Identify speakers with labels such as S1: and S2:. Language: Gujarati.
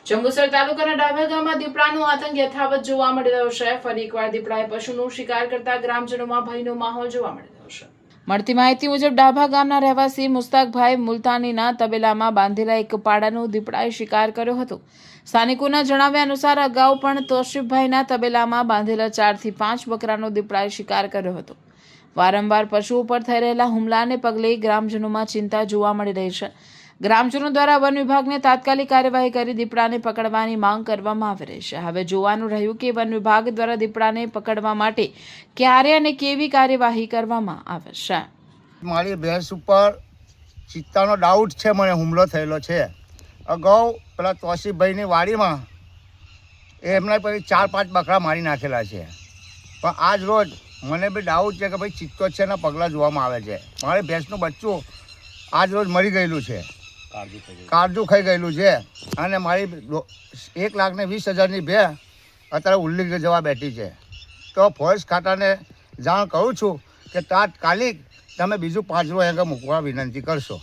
S1: જંબુસર તાલુકાના ડાભા ગામમાં દીપડાનો આતંક યથાવત જોવા મળી રહ્યો છે। ફરી એકવાર દીપડાએ પશુનો શિકાર કરતા ગ્રામજનોમાં ભયનો માહોલ જોવા મળી રહ્યો છે। મળતી માહિતી મુજબ ડાભા ગામના રહેવાસી મુસ્તાકભાઈ મુલતાનીના તબેલામાં બાંધેલા એક પાડાનો દીપડાએ શિકાર કર્યો હતો। સ્થાનિકોના જણાવ્યા અનુસાર અગાઉ પણ તોશીફભાઈના તબેલામાં બાંધેલા 4 થી 5 બકરાનો દીપડાએ શિકાર કર્યો હતો। વારંવાર પશુઓ પર થઈ રહેલા હુમલાને પગલે ગ્રામજનોમાં ચિંતા જોવા મળી રહી છે। ગ્રામજનો દ્વારા વન વિભાગને તાત્કાલિક કાર્યવાહી કરી દીપડાને પકડવાની માંગ કરવામાં આવી રહી છે। હવે જોવાનું રહ્યું કે વન વિભાગ દ્વારા દીપડાને પકડવા માટે ક્યારે અને કેવી કાર્યવાહી કરવામાં આવે છે।
S2: મારી ભેંસ ઉપર ચિત્તાનો ડાઉટ છે, મને હુમલો થયેલો છે। અગાઉ પેલા તોશીફભાઈની વાડીમાં એમના પછી 4-5 બકરા મારી નાખેલા છે, પણ આજ રોજ મને બી ડાઉટ છે કે ભાઈ ચિત્તો છે એના પગલાં જોવામાં આવે છે। મારી ભેંસનું બચ્ચું આજ રોજ મરી ગયેલું છે, કાળજું ખાઈ ગયેલું છે, અને મારી 1,20,000ની ભેં અત્યારે ઉલ્લી જવા બેઠી છે। તો ફોરેસ્ટ ખાતાને જાણ કરું છું કે તાત્કાલિક તમે બીજું પાંજરું અહીંયા મૂકવા વિનંતી કરશો।